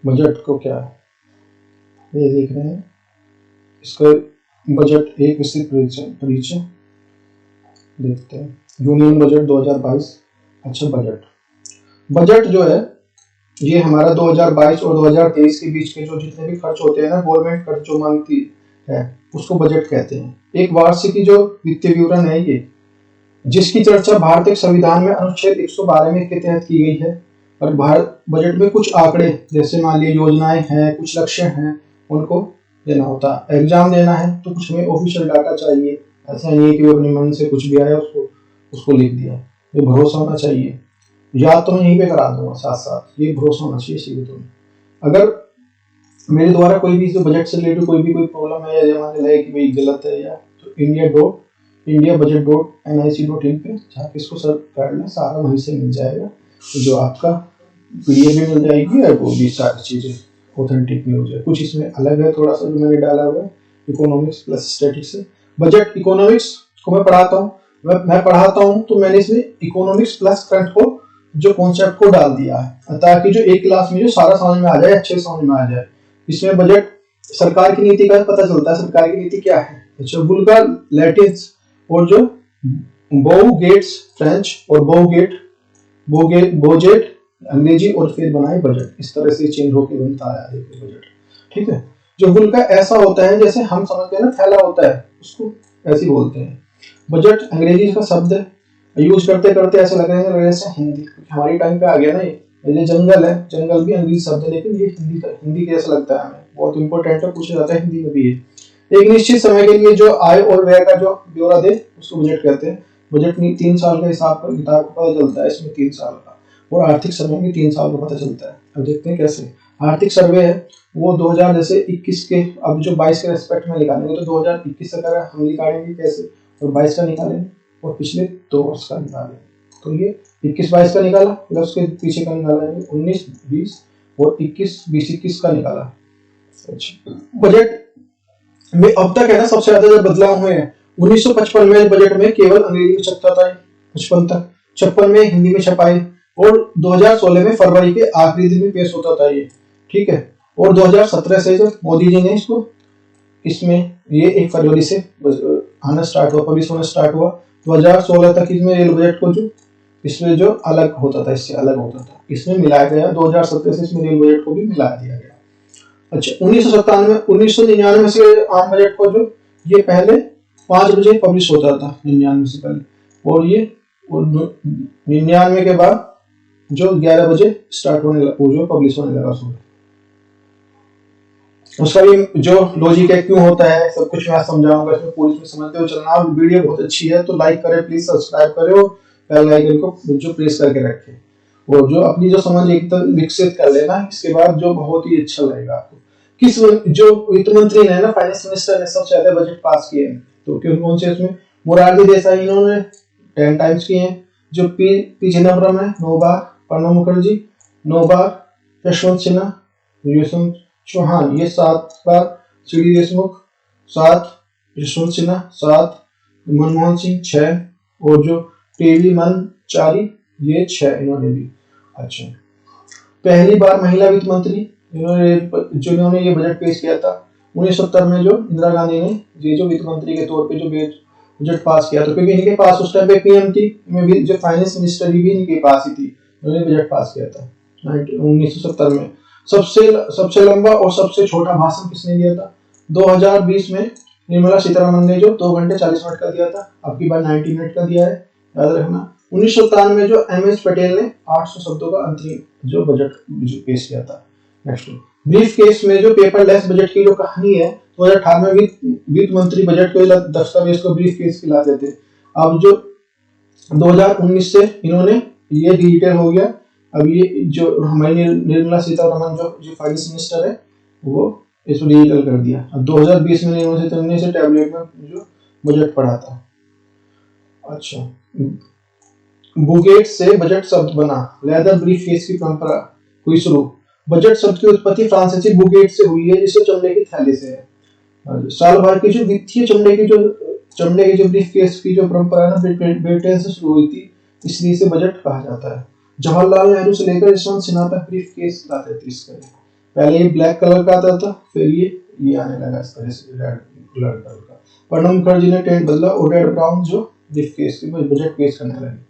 Budget को क्या है ये देख रहे हैं, इसका बजट एक विस्तृत परिचय देखते हैं। Union budget 2022। अच्छा, बजट जो है ये हमारा 2022 और 2023 के बीच के जो जितने भी खर्च होते हैं ना, गवर्नमेंट खर्च जो मांगती है उसको बजट कहते हैं। एक वार्षिक जो वित्तीय विवरण है ये, जिसकी चर्चा भारतीय संविधान में अनुच्छेद 112 में के तहत की गई है। और भारत बजट में कुछ आंकड़े जैसे मान लीजिए योजनाएं हैं, कुछ लक्ष्य हैं, उनको देना होता है। एग्जाम देना है तो कुछ हमें ऑफिशियल डाटा चाहिए, ऐसा नहीं है कि अपने मन से कुछ भी आया उसको लिख दिया। ये भरोसा होना चाहिए। याद तो मैं यहीं पे करा दूंगा साथ साथ, ये भरोसा होना चाहिए सीधे। अगर मेरे द्वारा कोई भी जो बजट से रिलेटेड कोई प्रॉब्लम है या मान लगे कि भाई गलत है या, तो indiabudget.nic.in पे जाके इसको सर्च कर लें, सारा वहीं से मिल जाएगा। जो आपका पीडीएफ भी मिल जाएगी और वो भी सारी चीजें ऑथेंटिक न्यूज है। कुछ इसमें अलग है थोड़ा सा जो मैंने डाला हुआ है इकोनॉमिक्स प्लस स्टैटिक्स से। बजट इकोनॉमिक्स को मैं पढ़ाता हूँ, मैं पढ़ाता हूँ तो मैंने इसमें इकोनॉमिक्स प्लस करंट को जो कॉन्सेप्ट को डाल दिया है, ताकि जो एक क्लास में जो सारा समझ में आ जाए, अच्छे समझ में आ जाए। इसमें बजट सरकार की नीति का पता चलता है, सरकार की नीति क्या है। अच्छा, बुल्गार लैटिन्स और जो बोगेट्स फ्रेंच और बोजेट अंग्रेजी और फिर बनाए बजट, इस तरह से चेंज होकर बनता आया देखिए बजट। ठीक है, जो बुल्गा ऐसा होता है जैसे हम समझते हैं ना थैला होता है, उसको ऐसे बोलते हैं। बजट अंग्रेजी का शब्द है, यूज करते करते ऐसे लग रहा है जैसे हिंदी, हमारी टाइम पे आ गया ना ये जंगल है, जंगल भी अंग्रेजी शब्द है, लेकिन ये हिंदी कैसा लगता है हमें, बहुत इंपॉर्टेंट है, पूछा जाता है हिंदी में भी है। एक निश्चित समय के लिए जो आय और व्यय का जो ब्यौरा दे उसको बजट कहते हैं। बजट में 3 साल का हिसाब का किताब को पता चलता है, इसमें 3 साल का, और आर्थिक सर्वे में 3 साल का पता चलता है। अब देखते हैं कैसे। आर्थिक सर्वे है वो 2000 जैसे 21 के, अब जो 22 के रेस्पेक्ट में निकालेंगे तो 2021 का हम निकालेंगे कैसे, और 22 का निकालेंगे, और पिछले 2 वर्ष का निकालेंगे। तो ये 21-22 का निकाला, प्लस उसके पीछे का निकालेंगे 19-20, और 21-20-21 का निकाला। बजट में अब तक है ना सबसे ज्यादा जो बदलाव हुए हैं 1955 में बजट में केवल अंग्रेजी में छपता था, 55 तक, 56 में हिंदी में छपाए, और 2016 में फरवरी के आखिरी दिन में पेश होता था ये। ठीक है, और 2017 से जब मोदी जी ने इसको, इसमें ये 1 फरवरी से आना स्टार्ट हुआ, पब्लिश होना स्टार्ट हुआ। 2016 तक इसमें रेल बजट को जो इसमें जो अलग होता था, इससे अलग होता था, इसमें मिलाया गया। 2017 से इसमें रेल बजट को भी मिला दिया गया। अच्छा, 1999 से आम बजट को जो ये पहले 5 बजे पब्लिश होता था, 99 से पहले, और ये 99 के बाद जो 11 बजे स्टार्ट होने लगा, वो जो पब्लिश होने लगा सुबह। उसका भी जो लॉजिक है क्यों होता है सब कुछ मैं समझाऊंगा, इसमें पूरी समझते हो चलना। वीडियो बहुत अच्छी है तो लाइक करें प्लीज, सब्सक्राइब करें और बेल आइकन को जो प्रेस करके रखें, और जो अपनी जो समझ एक तक विकसित कर लेना। इसके बाद जो बहुत ही अच्छा लगेगा आपको। किस जो वित्त मंत्री ने ना, फाइनेंस मिनिस्टर ने सबसे ज्यादा बजट पास किए हैं, तो कौन से उसमें मोरारजी देसाई, इन्होंने 10 टाइम्स किए हैं। जो पी चिदम्बरम है 9 बार, प्रणब मुखर्जी 9 बार, यशवंत सिन्हा, यशवंत चौहान ये 7 बार, सी.डी. देशमुख 7, यशवंत सिन्हा 7, मनमोहन सिंह 6, और जो टी.वी. मनचारी ये 6 इन्होंने भी। अच्छा, पहली बार महिला वित्त मंत्री जिन्होंने ये बजट पेश किया था 1970 में, जो इंदिरा गांधी ने ये जो वित्त मंत्री के तौर पे जो बजट पास किया था, क्योंकि इनके पास उस टाइम पे पीएम थी, में जो फाइनेंस मिनिस्टर भी इनके पास ही थी, उन्होंने बजट पास किया था 1970 में। सबसे लंबा और सबसे छोटा भाषण किसने दिया था 2020 में? निर्मला सीतारमण ने जो 2 घंटे 40 मिनट का दिया था, अब की बार 90 मिनट का दिया है, याद रखना। 1997 में जो एमएस पटेल ने 800 शब्दों का अंतरिम जो बजट पेश किया था। नेक्स्ट, ब्रीफ केस में जो पेपरलेस बजट की जो कहानी है 2018 में वित्त मंत्री बजट के दस्तावेज को ब्रीफ केस खिलाते थे। अब जो 2019 से इन्होंने ये डिजिटल हो गया। अब ये जो हमारी निर्मला सीतारमण जो फाइनेंस मिनिस्टर है वो इसको डिजिटल कर दिया। अब 2020 में इन्होंने से टैबलेट में जो बजट पढ़ा था। अच्छा, बुगेट से बजट शब्द बना, लेदर ब्रीफ केस की परंपरा हुई शुरू। बजट शब्द की उत्पत्ति फ्रांसीसी बुगेट से हुई है, जिससे चमड़े की थैली से है। साल भर की जो वित्तीय चमड़े की जो ब्रीफ केस की जो परंपरा है ना, ब्रिटेन से शुरू हुई थी, इसलिए इसे बजट कहा जाता है। जवाहरलाल नेहरू से लेकर यशवंत सिन्हा तक ब्रीफ केस लाते थे इसके। पहले ये ब्लैक कलर का आता था, फिर ये आने लगा इस तरह से रेड कलर का। प्रणब मुखर्जी ने टेंट बदला और रेड ब्राउन जो ब्रीफ केस की बजट पेश करने लगे।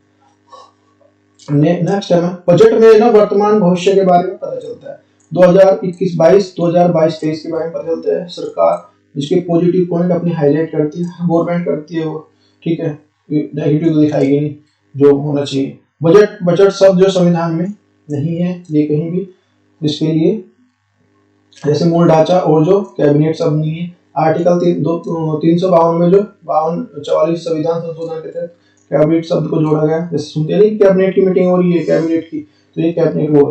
नेक्स्ट है बजट में ना वर्तमान भविष्य के बारे में पता चलता है। 2021-22, 2022-23 के बारे में पता चलता है। सरकार इसके पॉजिटिव पॉइंट अपनी हाईलाइट करती है, गवर्नमेंट करती है वो, ठीक है, नेगेटिव तो दिखाएगी नहीं जो होना चाहिए। बजट शब्द जो संविधान में नहीं है ये कहीं भी, जिसके लिए जैसे मूल ढांचा और जो कैबिनेट शब्द नहीं है। आर्टिकल 352 में जो 44 संविधान संशोधन के तहत कैबिनेट शब्द को जोड़ा गया। जैसे सुनते नहीं कैबिनेट की मीटिंग हो रही है कैबिनेट की, तो ये कैबिनेट वो।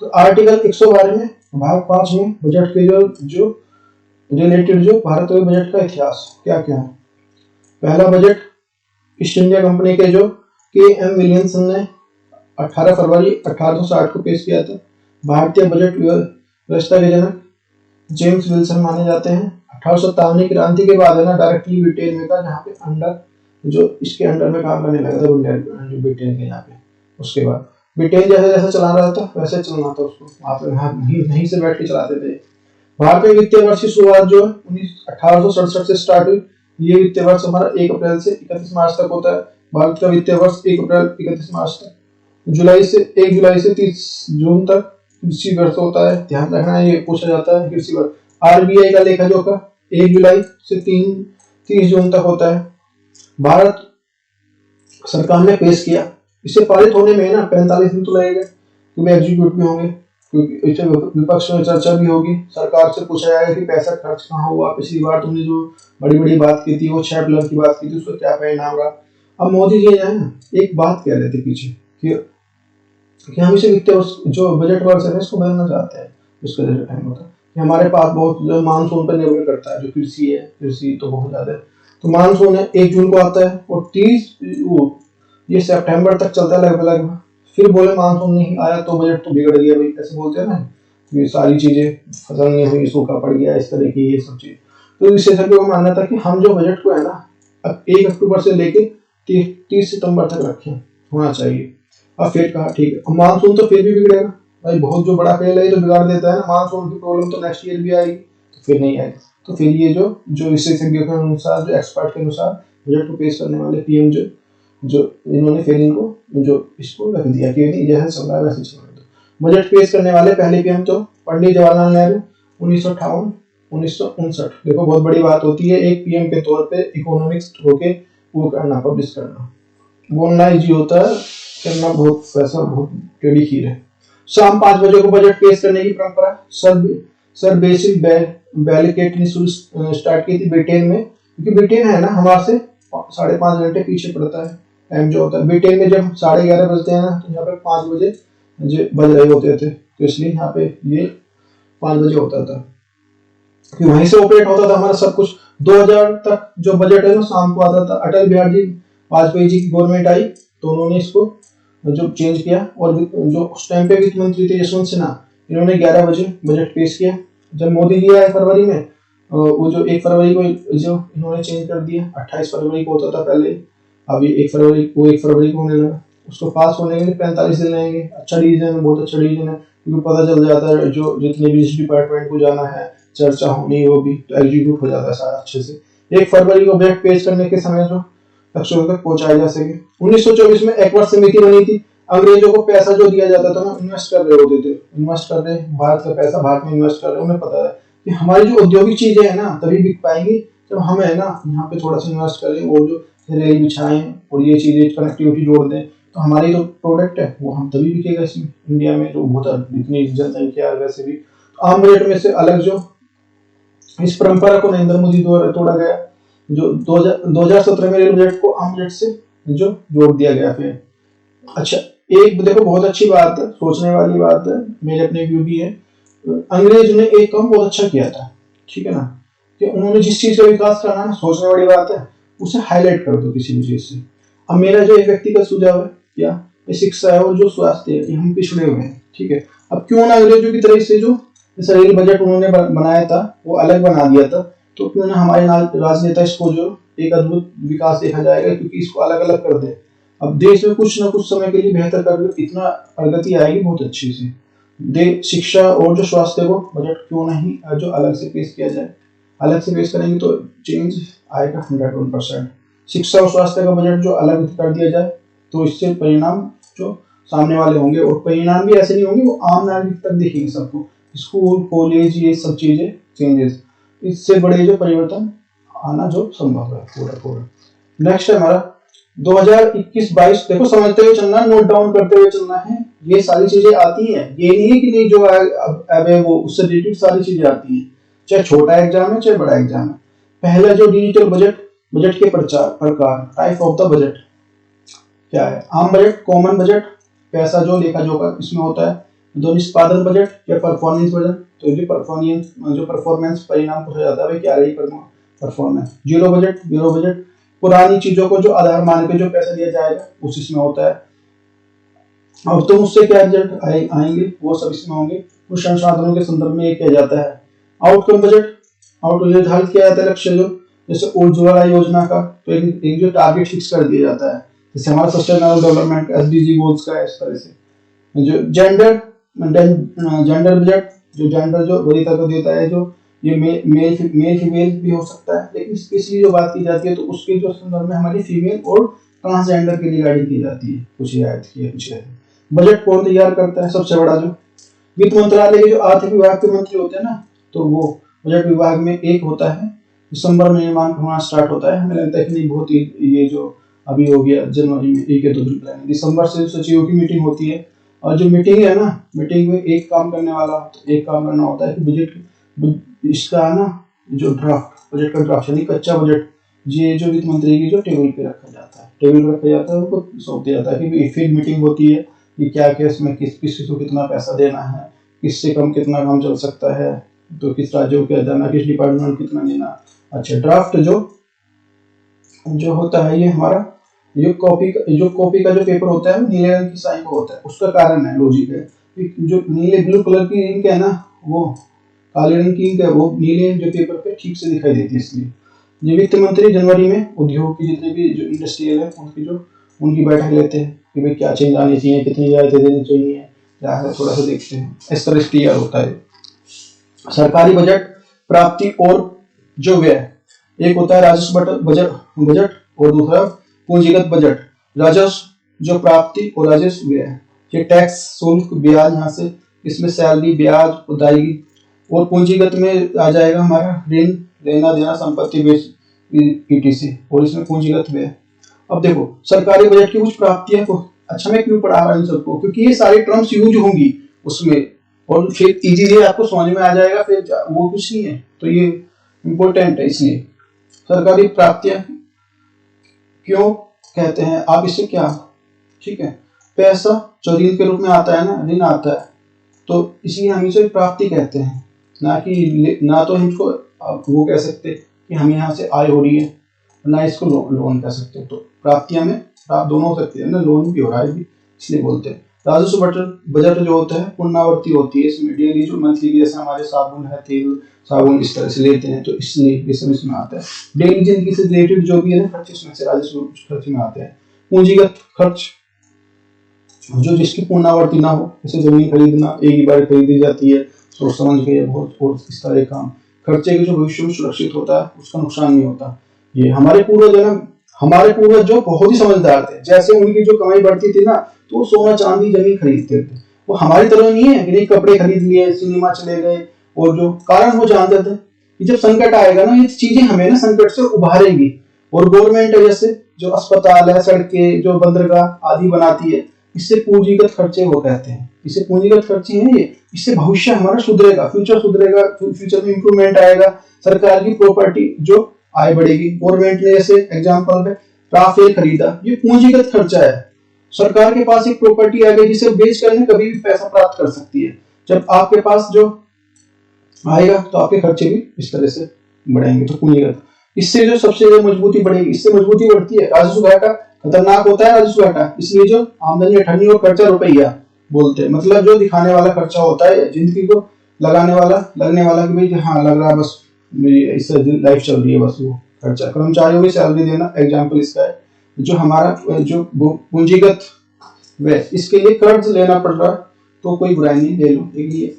तो आर्टिकल 112 में भाग 5 में बजट के जो रिलेटेड जो भारत के बजट का इतिहास क्या क्या है। पहला बजट ईस्ट इंडिया कंपनी के जो के.एम. विलियमसन ने 18 फरवरी 1860 को पेश किया था। भारतीय बजट व्यवस्था के जनक जेम्स विल्सन माने जाते हैं। 1857 क्रांति के बाद है ना डायरेक्टली ब्रिटेन में था, जहाँ पे अंडर जो इसके अंडर में काम करने लगा था जो ब्रिटेन के यहाँ पे। उसके बाद ब्रिटेन जैसे जैसे चला रहा था वैसे चलना था उसको, वहाँ पे नहीं से बैठ के चलाते थे। भारत में वित्तीय वर्ष की शुरुआत जो 1867 से स्टार्ट हुई। ये वित्तीय वर्ष हमारा 1 अप्रैल से 31 मार्च तक होता है। भारत का वित्तीय वर्ष 1 अप्रैल 31 मार्च तक, 1 जुलाई से 30 जून तक कृषि वर्ष होता है। ध्यान रखना है, ये पूछा जाता है कृषि वर्ष। आरबीआई का लेखा जोखा 1 जुलाई से 30 जून तक होता है। भारत सरकार ने पेश किया, इसे पारित होने में ना 45 दिन तो लगेगा, क्योंकि एग्जीक्यूट भी होंगे, क्योंकि इसे विपक्ष में चर्चा भी होगी। सरकार से पूछा जाएगा कि पैसा खर्च कहाँ हुआ, पिछली बार तुमने जो बड़ी बड़ी बात की थी, वो 6 पिलर की बात की थी, उसका क्या परिणाम रहा। अब मोदी जी है ना एक बात कह रहे थे पीछे कि हम इसे वित्तीय वर्ष जो बजट वर्ष है इसको बदलना चाहते हैं। इसका जो टाइम होता है कि हमारे पास बहुत जो मानसून पर निर्भर करता है, जो कृषि है, कृषि तो बहुत ज्यादा है। तो मानसून है 1 जून को आता है और 30 ये सितंबर तक चलता है लगभग। फिर बोले मानसून नहीं आया तो बजट तो बिगड़ गया भाई, ऐसे बोलते हैं ना, ये सारी चीजें फसल नहीं हुई, सूखा पड़ गया, इस तरह की ये सब चीज। तो विशेषज्ञों का मानना था कि हम जो बजट को है ना अब 1 अक्टूबर से लेके 30 सितंबर तक रखें, होना चाहिए। अब फिर कहा ठीक है, मानसून तो फिर भी बिगड़ेगा भाई, बहुत जो बड़ा फेल है तो बिगाड़ देता है ना। मानसून की प्रॉब्लम तो नेक्स्ट ईयर भी आएगी, तो फिर नहीं आएगी। तो फिर ये जो विशेषज्ञों के अनुसार, जो एक्सपर्ट के अनुसार बजट को पेश करने वाले पीएम जो इन्होंने फिर इनको जो इसको रख दिया कि नहीं जैसे चल रहा है वैसे चलने दो। बजट पेश करने वाले पहले पीएम तो पंडित जवाहरलाल नेहरू 1958-1959। देखो बहुत बड़ी बात होती है एक पीएम के तौर पे इकोनॉमिक्स होके वो करना, पब्लिश करना। बोलना इजी होता है, करना बहुत पैसा, बहुत टेढ़ी खीर है। शाम 5 बजे को बजट पेश करने की परंपरा सर बेसिल बेलिकेट ने स्टार्ट की थी ब्रिटेन में, क्योंकि ब्रिटेन है ना हमारे से 5.5 घंटे पीछे पड़ता है टाइम जो होता है। ब्रिटेन में जब 11:30 बजते हैं ना तो यहाँ पे 5 बजे बज रहे होते थे, तो इसलिए यहाँ पे ये 5 बजे होता था कि वहीं से ऑपरेट होता था हमारा सब कुछ। 2000 तक जो बजट है ना शाम को आता था। अटल बिहारी वाजपेयी जी की गवर्नमेंट आई तो उन्होंने इसको जो चेंज किया, और जो उस टाइम पे वित्त मंत्री थे यशवंत सिन्हा, इन्होंने 11 बजे बजट पेश किया। जब मोदी जी आए फरवरी में, वो जो 1 फरवरी को जो इन्होंने चेंज कर दिया, 28 फरवरी को होता था पहले, अब ये 1 फरवरी को होने लगा। उसको पास होने के लिए 45 दिन लगेंगे। अच्छा डिसीजन है, बहुत अच्छा डिसीजन है, क्योंकि पता चल जाता है जो जितने भी जिस डिपार्टमेंट को जाना है, चर्चा होनी वो भी तो एग्जीक्यूट हो जाता है सारा अच्छे से। 1 फरवरी को बजट पेश करने के समय जो लक्ष्यों तक पहुंचाया जा सके। 1924 में एक वर्ष समिति बनी थी। अंग्रेजों को पैसा जो दिया जाता था ना, इन्वेस्ट कर रहे होते थे, इन्वेस्ट कर रहे, भारत का पैसा भारत में इन्वेस्ट कर रहे, उन्हें पता है कि हमारी जो औद्योगिक चीजें है ना तभी बिक पाएंगी जब हम है ना यहाँ पे थोड़ा सा इन्वेस्ट करें और जो रेल बिछाएं और ये चीजें कनेक्टिविटी जोड़ दें, तो हमारी जो प्रोडक्ट है वो हम तभी बिकेगा इसमें इंडिया में, जो बहुत इतनी जनसंख्या है वैसे भी। आम बजट में से अलग जो इस परंपरा को नरेंद्र मोदी द्वारा तोड़ा गया। जो 2017 में रेल बजट को आम बजट से जो जोड़ दिया गया फिर। अच्छा एक देखो बहुत अच्छी बात है, सोचने वाली बात है, मेरे अपने व्यू भी है। अंग्रेज ने एक काम बहुत अच्छा किया था, ठीक है ना, कि उन्होंने जिस चीज का विकास करना है, सोचने वाली बात है, उसे हाईलाइट कर दो किसी भी चीज से। अब मेरा जो एक व्यक्तिगत सुझाव है क्या शिक्षा है और जो स्वास्थ्य है, हम पिछड़े हुए हैं, ठीक है। अब क्यों ना अंग्रेजों की तरह से जो रेल बजट उन्होंने बनाया था वो अलग बना दिया था, तो क्यों ना हमारे राजनेता इसको जो एक अद्भुत विकास देखा जाएगा, क्योंकि इसको अलग अलग कर दे। अब देश में कुछ ना कुछ समय के लिए बेहतर कर, इतना प्रगति आएगी बहुत अच्छी से। दे शिक्षा और जो स्वास्थ्य को बजट क्यों नहीं जो अलग से पेश किया जाए, अलग से पेश करेंगे तो चेंज आएगा 101%। शिक्षा और स्वास्थ्य का बजट जो अलग कर दिया जाए तो इससे परिणाम जो सामने वाले होंगे, और परिणाम भी ऐसे नहीं होंगे, वो आम नागरिक तक दिखेंगे सबको, स्कूल कॉलेज ये सब चीजें चेंजेस, इससे बड़े जो परिवर्तन आना जो संभव है पूरा पूरा। नेक्स्ट है हमारा 2021-22। देखो समझते हुए चलना, नोट डाउन करते हुए चलना है, ये सारी चीजें आती हैं, ये नहीं है कि नहीं जो अब है वो उससे रिलेटेड सारी चीजें आती हैं, चाहे छोटा एग्जाम है चाहे बड़ा एग्जाम है। पहला जो डिजिटल बजट, बजट के प्रकार टाइप ऑफ द बजट क्या है, आम बजट, कॉमन बजट, पैसा जो लेखा जोखा इसमें होता है, दो निष्पादन बजट या परफॉर्मेंस बजट, तो जो परफॉर्मेंस परिणाम हो जाता है भाई क्या रही performance. Zero budget, zero budget पुरानी चीजों को जो आधार मान के जो पैसा दिया जाएगा उस इसमें होता है। अब तो उससे क्या रिजल्ट आएंगे वो सब इसमें होंगे, कुछ संसाधनों के संदर्भ में ये किया जाता है। आउटकम बजट, आउटकम निर्धारित किया जाता है लक्ष्य जो, जैसे उज्ज्वला योजना का तो एक जो टारगेट फिक्स कर दिया जाता है, जैसे हमारा सस्टेनेबल डेवलपमेंट एसडीजी गोल्स का है इस तरह से। जो जेंडर बजट, जो जेंडर जो वरीयता को देता है, जो ये मेल फीमेल भी हो सकता है, लेकिन स्पेशली जो बात की जाती है तो उसके जो संदर्भ में हमारी फीमेल और ट्रांसजेंडर के लिए गाइड की जाती है, कुछ रियायत की है कुछ है। बजट कौन तैयार करता है, सबसे बड़ा जो वित्त मंत्रालय के जो आर्थिक विभाग के मंत्री होते हैं ना, तो वो बजट विभाग में एक होता है, दिसंबर में निर्माण होना स्टार्ट होता है। हमें लगता है कि नहीं बहुत ही ये जो अभी हो गया जनवरी में 1 या 2 दिन पहले, दिसंबर से सचिवों की मीटिंग होती है, और जो मीटिंग है ना, मीटिंग में एक काम करने वाला तो एक काम करना होता है कि बजट इसका ना जो ड्राफ्ट, बजट का ड्राफ्ट यानी कच्चा बजट, ये जो वित्त मंत्री की जो टेबल पे रखा जाता है, टेबल रखा जाता है, उनको सौंप दिया जाता है कि फिर मीटिंग होती है कि क्या क्या इसमें किस को कितना पैसा देना है, किससे कम कितना काम चल सकता है, तो किस राज्य को क्या देना, किस डिपार्टमेंट कितना देना। अच्छा, ड्राफ्ट जो होता है ये हमारा जो कॉपी का जो पेपर होता है वो नीले रंग की स्याही का होता है। उसका कारण है, लॉजिक है, जो नीले ब्लू कलर की इंक है ना, वो काले रंग की इंक है, वो नीले जो पेपर पे ठीक से दिखाई देती है। इसलिए ये वित्त मंत्री जनवरी में उद्योग की जितने भी जो इंडस्ट्रियल है उनकी बैठक लेते हैं कि भाई क्या चेंज आनी चाहिए, कितनी रियायतें देनी चाहिए, क्या है थोड़ा सा देखते हैं, इस तरह से तैयार होता है। सरकारी बजट प्राप्ति और जो व्यय, एक होता है राजस्व बजट और दूसरा पूंजीगत बजट। राजस्व जो प्राप्ति और राजस्व व्यय, ये टैक्स शुल्क ब्याज, यहाँ से इसमें सैलरी ब्याज अदायगी, और पूंजीगत में आ जाएगा हमारा ऋण लेना देना संपत्ति बेच ईटीसी, और इसमें पूंजीगत व्यय। अब देखो सरकारी बजट की कुछ प्राप्तियां को, अच्छा मैं क्यों पढ़ा रहा हूं इन सबको, क्योंकि ये सारी टर्म्स यूज होंगी उसमें और फिर इजीली आपको समझ में आ जाएगा, फिर वो कुछ नहीं है, तो ये इंपॉर्टेंट है। इसलिए सरकारी प्राप्तियां क्यों कहते हैं आप इसे, क्या ठीक है, पैसा जो ऋण के रूप में आता है ना, ऋण आता है, तो इसलिए हम इसे प्राप्ति कहते हैं, ना तो हम इसको वो कह सकते कि हमें यहाँ से आय हो रही है, ना इसको लोन कह सकते। तो प्राप्तियां में प्राप्त दोनों हो सकती है ना, लोन भी हो रहा है भी, इसलिए बोलते हैं। राजस्व बजट जो होता है पुनरावृत्ति होती है, इसमें डेली जो मंथली की, जैसे हमारे साबुन है, तेल साबुन इस तरह से लेते हैं, तो इसलिए ये सब इसमें आता है। डेली जिंदगी से रिलेटेड जो भी है ना खर्च, इसमें से राजस्व खर्च में आते हैं। पूंजीगत खर्च जो जिसकी पुनरावृत्ति ना हो, जैसे जमीन खरीदना एक ही बार खरीदी जाती है, सोच समझ के बहुत और इस तरह काम, खर्चे के जो भविष्य में सुरक्षित होता है उसका नुकसान नहीं होता। ये हमारे पूर्वज जो बहुत ही समझदार थे, जैसे उनकी जो कमाई बढ़ती थी ना तो वो सोना चांदी जमीन खरीदते थे। वो हमारी तरह नहीं है कि नहीं कपड़े खरीद लिए, सिनेमा चले गए, और जो कारण वो जानते थे कि जब संकट आएगा ना, ये चीजें हमें ना संकट से उभारेंगी। और गवर्नमेंट है जैसे जो अस्पताल है, सड़कें, जो बंदरगाह आदि बनाती है, इससे पूंजीगत खर्चे वो कहते हैं, इससे पूंजीगत खर्चे हैं ये, इससे भविष्य हमारा सुधरेगा, फ्यूचर में इंप्रूवमेंट आएगा, सरकार की प्रॉपर्टी जो आय बढ़ेगी। गवर्नमेंट ने जैसे एग्जांपल में राफेल खरीदा, ये पूंजीगत खर्चा है। सरकार के पास एक प्रॉपर्टी आ गई जिसे बेच कर कभी भी पैसा प्राप्त कर सकती है। जब आपके पास जो आएगा तो आपके खर्चे भी इस तरह से बढ़ेंगे, तो पूंजीगत। इससे जो सबसे ज्यादा मजबूती बढ़ेगी, इससे मजबूती बढ़ती है। राजस्व घाटा खतरनाक होता है, राजस्व घाटा, इसलिए जो आमदनी अठन्नी और खर्चा रुपया बोलते हैं, मतलब जो दिखाने वाला खर्चा होता है, जिंदगी को लगने वाला कि भाई हाँ लग रहा है बस इससे लाइफ चल रही है, बस वो खर्चा। कर्मचारियों की सैलरी देना एग्जाम्पल इसका है। जो हमारा जो पूंजीगत वे, इसके लिए कर्ज लेना पड़ रहा, तो कोई बुराई नहीं, ले लो, लेकिन ये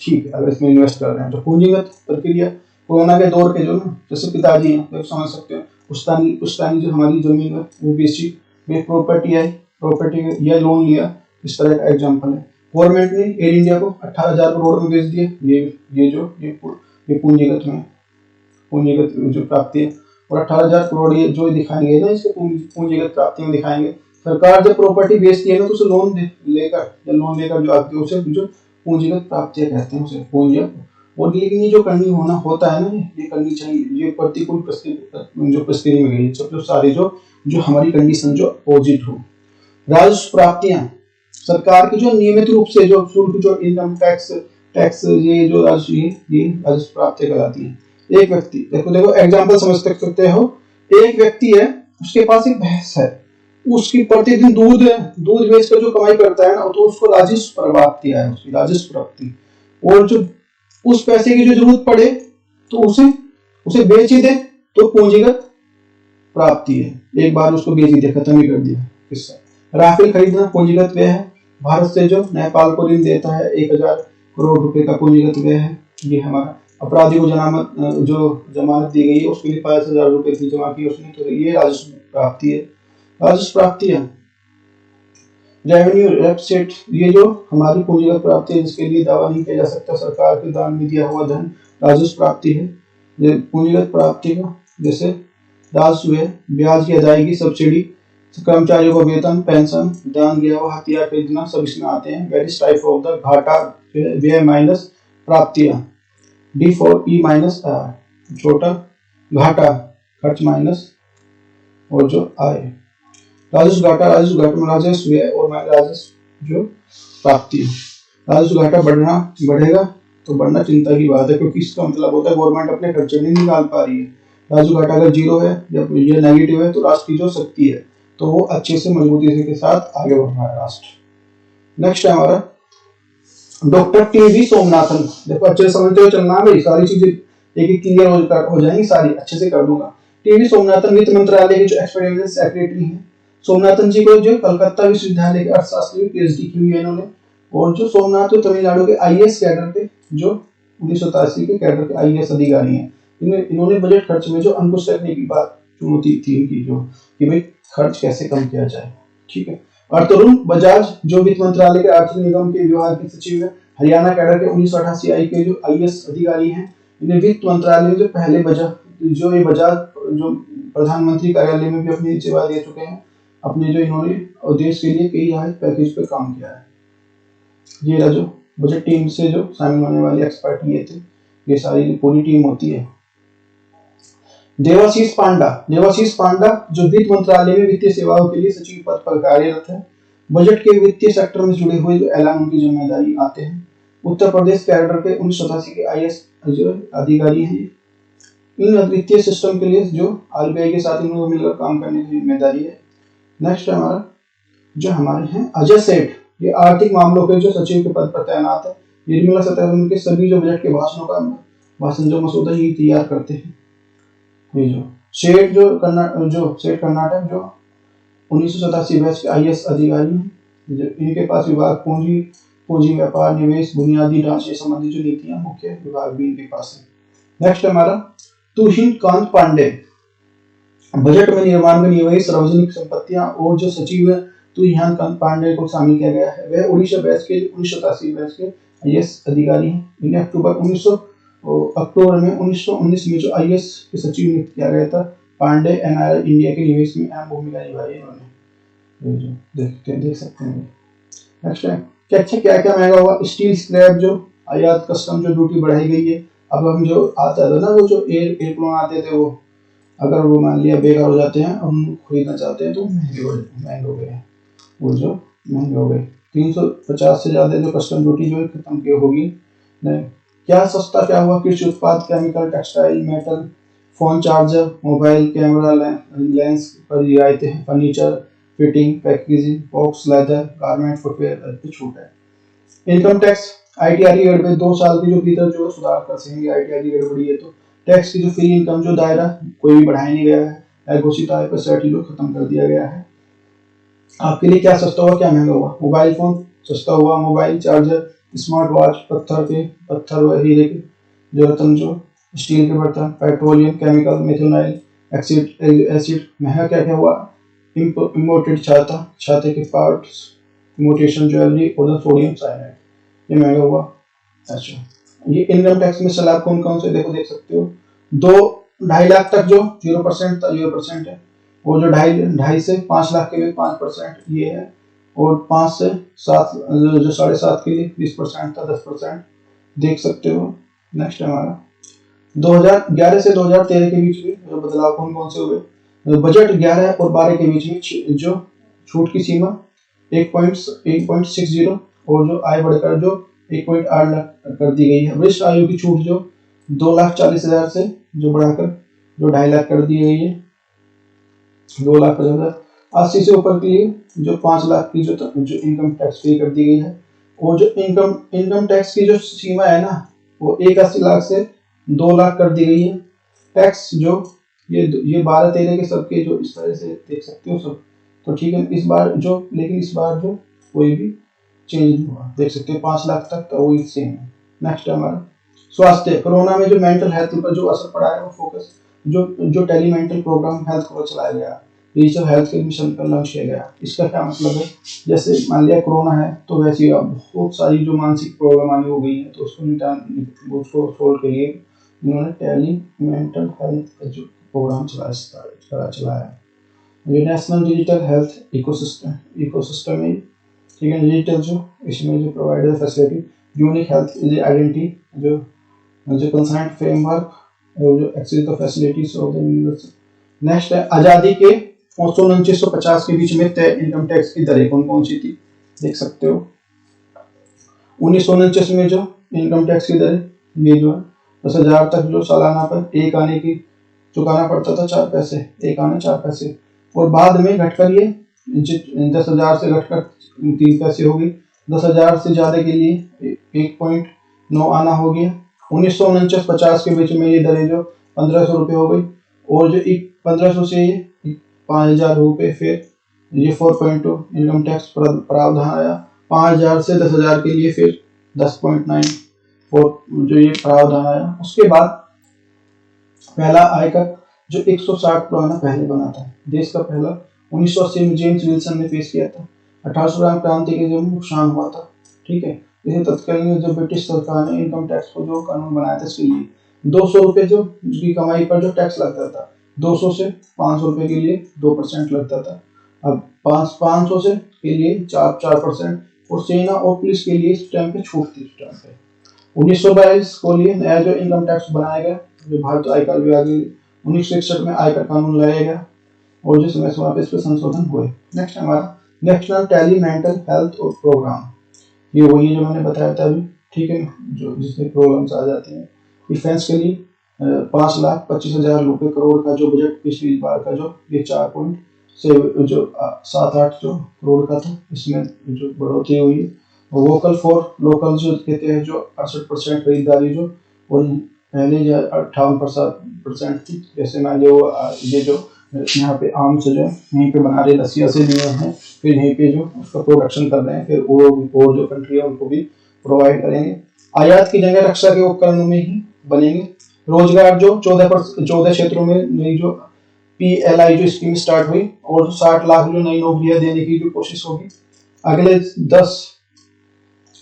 ठीक है अगर इसमें इन्वेस्ट कर रहे हैं। तो पूंजीगत प्रक्रिया कोरोना के दौर के जो ना जैसे पिताजी हैं तो समझ सकते हो, पुश्तैनी जो हमारी जमीन है वो बेची, वे प्रॉपर्टी है, प्रॉपर्टी या लोन लिया, इस तरह का एग्जांपल है। गवर्नमेंट ने एयर इंडिया को 18,000 करोड़ में बेच दिए, ये पूंजीगत जो प्राप्ति है। और 18,000 करोड़ ये जो दिखाएंगे ना इसके पूंजीगत प्राप्ति में दिखाएंगे। सरकार जब प्रॉपर्टी बेचती है ना तो उसे लोन लेकर जो आती है उसे जो पूंजीगत प्राप्तियां कहते हैं, उसे पूंजी। और लेकिन ये जो करनी होना होता है ना, ये करनी चाहिए, ये प्रतिकूल परिस्थिति में गई जो सारी जो हमारी कंडीशन जो अपोजिट हो। राजस्व प्राप्तियां सरकार की जो नियमित रूप से जो शुल्क जो इनकम टैक्स ये जो राजस्व प्राप्तियां कहलाती है। एक व्यक्ति देखो एग्जांपल समझ सकते हो, एक व्यक्ति है उसके पास एक भैंस है, उसकी प्रतिदिन दूध बेचकर जो कमाई करता है ना तो उसको राजस्व प्राप्ति है, उसकी राजस्व प्राप्ति। और जो उस पैसे की जो जरूरत पड़े तो उसे बेच ही दे तो पूंजीगत प्राप्ति है, एक बार उसको बेच ही दे, खत्म ही कर दिया किस्सा। राफेल खरीदना पूंजीगत व्यय है। भारत से जो नेपाल को ऋण देता है 1,000 करोड़ रुपए का पूंजीगत व्यय है। ये हमारा अपराधी को जमानत दी गई है, उसके लिए 5,000 रुपए थी जमा की उसने, तो ये राजस्व प्राप्ति है। राजस्व प्राप्तियां रेवेन्यू रेपसेट, ये जो हमारी पूंजीगत प्राप्ति है जिसके लिए दावा नहीं किया जा सकता, सरकार के दान में दिया हुआ धन राजस्व प्राप्ति है। ये पूंजीगत प्राप्ति का जैसे राजस्व है, ब्याज की अदायगी, सब्सिडी, कर्मचारियों को वेतन, पेंशन, दान दिया हुआ हथियार खरीदना, सब इसमें आते हैं। वेरियस टाइप ऑफ द घाटा व्यय माइनस प्राप्तियां, D4E माइनस आय, छोटा घाटा खर्च माइनस और जो आय। राजस्व घाटा में राजस्व व्यय और राजस्व जो प्राप्ति है। राजस्व घाटा बढ़ेगा तो बढ़ना चिंता की बात है, क्योंकि इसका मतलब होता है गवर्नमेंट अपने खर्चे नहीं निकाल पा रही है। राजस्व घाटा अगर जीरो है या ये नेगेटिव है तो राष्ट्र की जो शक्ति है तो वो अच्छे से मजबूती के साथ आगे बढ़ रहा है राष्ट्र। नेक्स्ट है हमारा डॉक्टर टीवी सोमनाथन। देखो अच्छे से समझते हुए चलना है, सारी चीजें एक एक क्लियर हो जाएंगी, सारी अच्छे से कर दूंगा। टीवी सोमनाथन वित्त मंत्रालय के जो एक्सपेरिमेंट सेक्रेटरी हैं। सोमनाथन जी को जो कलकत्ता विश्वविद्यालय के अर्थशास्त्र में PhD की हुई है इन्होंने, और जो सोमनाथ जो तमिलनाडु के IAS कैडर के जो 1987 के कैडर के IAS अधिकारी हैं। इन्होंने बजट खर्च में जो अंकुश रखने की बात चुनौती थी इनकी, जो कि भाई खर्च कैसे कम किया जाए, ठीक है। और तरुण बजाज जो वित्त मंत्रालय के आर्थिक निगम के विभाग के सचिव है, हरियाणा कैडर के 1988 आई के जो IAS अधिकारी हैं। इन्हें वित्त मंत्रालय में जो पहले बजाज जो प्रधानमंत्री कार्यालय में भी अपनी सेवा दे चुके हैं, अपने जो इन्होंने देश के लिए कई राहत पैकेज पे काम किया है। ये जो बजट टीम से जो शामिल होने वाले एक्सपर्ट ये थे, ये सारी पूरी टीम होती है। देवाशीष पांडा जो वित्त मंत्रालय में वित्तीय सेवाओं के लिए सचिव पद पर कार्यरत है। बजट के वित्तीय सेक्टर में जुड़े हुए जो ऐलान उनकी जिम्मेदारी आते हैं। उत्तर प्रदेश कैडर के 1987 के IAS जो अधिकारी हैं। इन वित्तीय सिस्टम के लिए जो RBI के साथ इन्होंने मिलकर काम करने की जिम्मेदारी है। नेक्स्ट हमारा जो हमारे हैं अजय सेठ, ये आर्थिक मामलों के जो सचिव के पद पर तैनात है। निर्मला सीतारमण के सभी जो बजट के भाषण जो मसौदा ये तैयार करते हैं। ये जो सेठ कर्नाटक जो 1987 बैच के IAS अधिकारी हैं, जो इनके पास विभाग पूंजी व्यापार निवेश बुनियादी ढांचे संबंधी जो नीतियां मुख्य विभाग भी इनके पास है। नेक्स्ट हमारा तुहिन कांत पांडे, बजट में निर्माण में निवेश सार्वजनिक संपत्तियां और जो सचिव है तुहिन कांत पांडे को शामिल किया गया है। वह उड़ीसा बैच के 1987 बैच के IAS अधिकारी हैं। इन्हें अक्टूबर में 1919 में जो IAS के सचिव नियुक्त किया गया था। पांडे NIR इंडिया के निवेश में अहम भूमिका निभाई है इन्होंने, देख सकते हैं। नेक्स्ट है क्या महंगा हुआ। स्टील स्क्रैप जो आयात कस्टम जो ड्यूटी बढ़ाई गई है। अब हम जो आता था ना वो जो एयरप्लेन आते थे, वो अगर वो मान लिया बेकार हो जाते हैं, हम खरीदना चाहते हैं तो महंगे हो गए हैं, वो जो महंगे हो गए। 350 से ज्यादा जो कस्टम ड्यूटी जो खत्म की होगी। क्या सस्ता क्या हुआ। कृषि उत्पाद, chemical, textile, metal, phone charger, mobile, camera, lens पर रियायतें हैं। Furniture, fitting, packaging, box, leather, garment, footwear पर छूट है। इनकम टैक्स ITR की गड़बड़ी 2 साल के जो भीतर जो सुधार कर सकेंगे। ITR की गड़बड़ी है तो टैक्स की जो फ्री इनकम जो दायरा कोई भी बढ़ाया नहीं गया है। घोषित आय पर 60 खत्म कर दिया गया है। आपके लिए क्या सस्ता हुआ क्या महंगा हुआ। मोबाइल फोन सस्ता हुआ मोबाइल चार्जर, स्मार्ट वॉच, पत्थर व हीरे के जो रत्न, जो स्टील के बर्तन, पेट्रोलियम, केमिकल, मिथेनॉल, एसिड महंगा क्या क्या हुआ, इम्पोर्टेड छाते के पार्ट्स, इमिटेशन ज्वेलरी और सोडियम साइनाइड, ये महंगा हुआ। अच्छा, ये इनकम टैक्स में स्लैब कौन कौन से देखो, देख सकते हो। 2-2.5 लाख तक जो 0% है, वो जो 2.5 से 5 लाख के लिए 5% ये है, और 5 से 7 जो 7.5 के लिए 20% था 10%, देख सकते हो। नेक्स्ट हमारा 2011 से 2013 के बीच में जो बदलाव कौन कौन से हुए। बजट 11 और 12 के बीच में जो छूट की सीमा 1.60 और जो आय बढ़कर जो 1.8 लाख कर दी गई है। वरिष्ठ आयु की छूट जो 2,40,000 से जो बढ़ाकर जो 2.5 लाख कर दी गई है, 2,50,000। 80 से ऊपर के लिए जो 5 लाख की जो इनकम टैक्स फ्री कर दी गई है। और जो इनकम टैक्स की जो सीमा है ना, वो 81 लाख से 2 लाख कर दी गई है। टैक्स जो ये 12-13 के सबके जो इस तरह से देख सकते हो सब, तो ठीक है। इस बार जो कोई भी चेंज नहीं हुआ, देख सकते हो 5 लाख तक का वही सेम है। नेक्स्ट है हमारा स्वास्थ्य। कोरोना में जो मेंटल हेल्थ पर जो असर पड़ा है, वो फोकस जो टेलीमेंटल प्रोग्राम हेल्थ को चलाया गया, डिजिटल हेल्थ के मिशन पर लॉन्च किया गया। इसका क्या मतलब है, जैसे मान लिया कोरोना है, तो वैसे अब बहुत सारी जो मानसिक प्रॉब्लम आनी हो गई है, तो उसको सोल्व के लिए इन्होंने टेलीमेंटल हेल्थ का जो प्रोग्राम चलाया। ये नेशनल डिजिटल हेल्थ इकोसिस्टम में, ठीक है, डिजिटल जो इसमें जो provider facility, unique health identity, जो कंसर्न फ्रेमवर्क, और जो access the facilities of the universal. Next है आजादी के 1950 के बीच में तय इनकम टैक्स की दरें कौन कौन सी थी, देख सकते हो। 1949 में जो इनकम टैक्स की दरें, ये जो है 10,000 तक जो सालाना पर एक आने की चुकाना पड़ता था 4 पैसे, एक आने 4 पैसे, और बाद में घटकर ये 10,000 से घटकर 3 पैसे हो गई। 10,000 से ज्यादा के लिए 1.9 आना हो गया। 1949-50 के बीच में ये दरें जो 1,500 रुपये हो गई, और जो 1,500 से ये 5,000 रुपये, फिर ये 4.2 इनकम टैक्स प्रावधान आया। 5,000 से 10,000 के लिए फिर 10.94 जो ये प्रावधान आया। उसके बाद पहला आयकर जो 160 पुराना पहले बना था, देश का पहला 1980 में जेम्स विल्सन ने पेश किया था। 1800 क्रांति के जो नुकसान हुआ था, ठीक है, इसे तत्कालीन जो ब्रिटिश सरकार ने इनकम टैक्स को जो कानून बनाया था, इसके लिए 200 रुपये जो की कमाई पर जो टैक्स लगता था, 200 से 500 रुपये के लिए 2% लगता था। अब 500 से के लिए 4%, और सेना और पुलिस के लिए इस टाइम पे छूट थी। इस टाइम पे 1922 को लिए नया जो इनकम टैक्स बनाया गया, जो भारत आयकर विभाग 1961 में आयकर कानून लाया गया, और जो समय समय पे इस पर संशोधन हुए। नेक्स्ट हमारा नेशनल टेलीमेंटल हेल्थ और प्रोग्राम, ये वही जो मैंने बताया था अभी, ठीक है, जो जिसमें प्रॉब्लम्स आ जाती हैं। डिफेंस के लिए 5,25,000 रुपये करोड़ का जो बजट पिछली बार का जो ये 4.7-8 जो करोड़ का था, इसमें जो बढ़ोतरी हुई है। वोकल फॉर लोकल जो कहते हैं, जो 68% खरीदारी जो, और पहले जो 58% थी। जैसे मान लो ये जो यहाँ पे आम से जो यहीं पे बना रहे, रसिया से लिए हैं, फिर यहीं पे जो उसका प्रोडक्शन कर रहे हैं, फिर और जो कंट्री है उनको भी प्रोवाइड करेंगे। आयात की जगह रक्षा के उपकरणों में ही बनेंगे। रोजगार जो 14 क्षेत्रों में नई जो PLI जो स्कीम स्टार्ट हुई, और 60 लाख जो नई नौकरियां देने की जो कोशिश होगी। अगले 10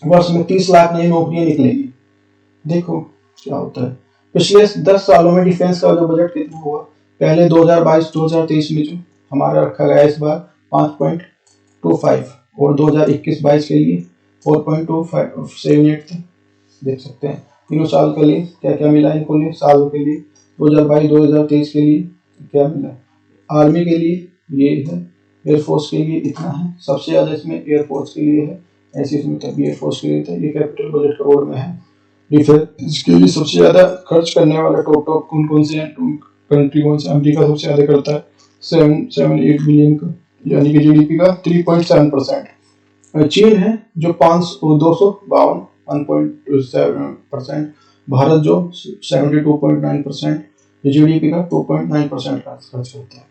वर्ष में 30 लाख नई नौकरियां निकलेंगी। देखो क्या होता है। पिछले 10 सालों में डिफेंस का जो बजट कितना हुआ, पहले 2022-2023 में जो हमारा रखा गया इस बार 5.25, और 2021-22 के लिए 4.278 था। देख सकते हैं तीनों साल के लिए क्या क्या मिला इनको लिए, सालों के लिए 2022-2023 के लिए क्या मिला। आर्मी के लिए ये है, एयरफोर्स के लिए इतना है, सबसे ज्यादा इसमें एयरफोर्स के लिए है, ऐसे इसमें तक एयरफोर्स के लिए था। ये कैपिटल बजट करोड़ में है। डिफेंस के लिए सबसे ज्यादा खर्च करने वाला टॉप कौन कौन से कंट्री कौन से, अमेरिका सबसे ज्यादा करता है 7-8 बिलियन का, यानी कि GDP का 3.7%। चीन है जो 252 1.7%। भारत जो 72.9%, GDP का 2.9% का खर्च करता है।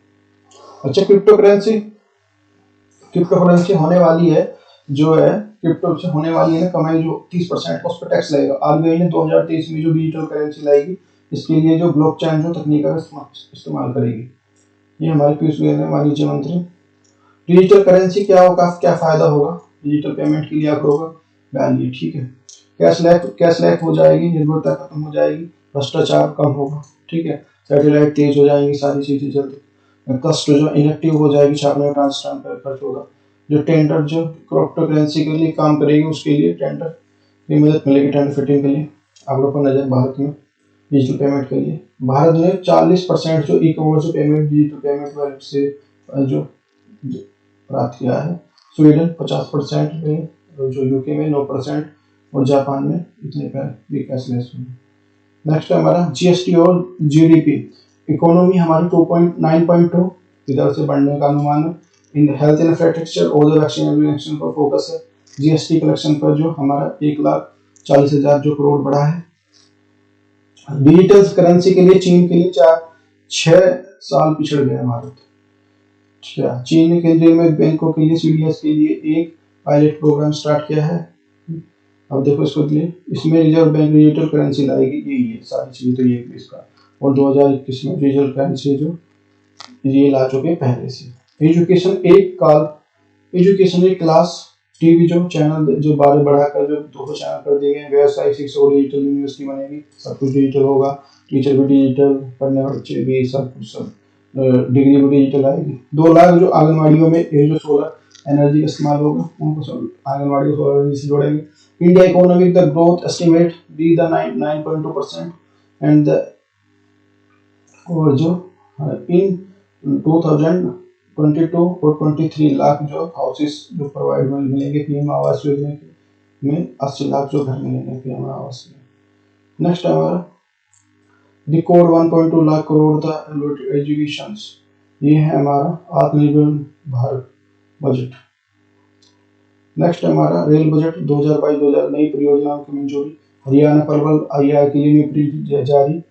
अच्छा, क्रिप्टो करेंसी होने वाली है जो है क्रिप्टो से होने वाली है ना कमाई जो 30% उस पर टैक्स लगेगा। आरबीआई ने 2023 में जो डिजिटल करेंसी लाएगी इसके लिए जो ब्लॉकचेन जो तकनीक का इस्तेमाल करेगी। ये हमारे पीयूष गोयल ने वाणिज्य मंत्री। डिजिटल करेंसी क्या होगा, क्या फायदा होगा, डिजिटल पेमेंट के लिए आप होगा वैल्यू, ठीक है। कैशलेस हो जाएगी, निर्भरता खत्म हो जाएगी, भ्रष्टाचार कम होगा, ठीक है। सैटेलाइट तेज हो जाएंगी, सारी चीजें जल्दी। कस्ट जो इनएक्टिव हो जाएगी, छापने में ट्रांसफर पर खर्च होगा। जो टेंडर जो क्रिप्टो करेंसी के लिए काम करेगी उसके लिए टेंडर की मदद मिलेगी, टेंडर फिटिंग के लिए। आप लोग को नजर भारत में डिजिटल पेमेंट के लिए भारत में 40% जो e commerce payment digital payment वाले से जो प्राप्त किया है। स्वीडन 50% में, जो यूके में 9% और जापान में इतने पे कैशलेस हुए। नेक्स्ट है हमारा जीएसटी और जीडीपी। इकोनॉमी हमारी 2.9.2 इधर से बढ़ने का अनुमान है। इन हेल्थ इंफ्रास्ट्रक्चर और वैक्सीनेशन पर फोकस है। जीएसटी कलेक्शन पर जो हमारा 1,40,000 जो करोड़ बढ़ा है। डिजिटल करेंसी के लिए चीन के लिए 6 साल पिछड़ गया भारत। चीन ने केंद्रीय में बैंकों के लिए सीडीएस के लिए एक पायलट प्रोग्राम स्टार्ट किया है। अब देखो इसको लिए इसमें रिजर्व बैंक डिजिटल करेंसी लाएगी, ये सारी चीजें तो ये इसका। और 2021 में डिजिटल करेंसी जो ये ला चुके पहले से। एजुकेशन एक क्लास टीवी जो चैनल जो 12 बढ़ाकर जो 200 चैनल कर दिए गए। व्यवसाय शिक्षा और डिजिटल यूनिवर्सिटी बनेगी, सब कुछ डिजिटल होगा। टीचर भी डिजिटल, पढ़ने वाले बच्चे भी, सब कुछ सब डिग्री भी डिजिटल आएगी। 2 लाख जो आंगनबाड़ियों में ये जो सोलर एनर्जी का इस्तेमाल होगा उनको सब आंगनबाड़ी को सोलर एनर्जी से जोड़ेंगे। India economic the growth estimate be the 9.2% and the और जो इन 2022 और 23 लाख जो हाउसेस जो प्रोवाइड मिलेंगे पीएम आवास योजना में 80 लाख जो घर मिलेंगे पीएम आवास में। नेक्स्ट हमारा record 1.2 lakh crore the education. ये है हमारा आत्मनिर्भर भारत बजट। नेक्स्ट हमारा रेल बजट 2022-2000 नई परियोजनाओं की मंजूरी। हरियाणा पलवल आईआर के लिए न्यू जारी।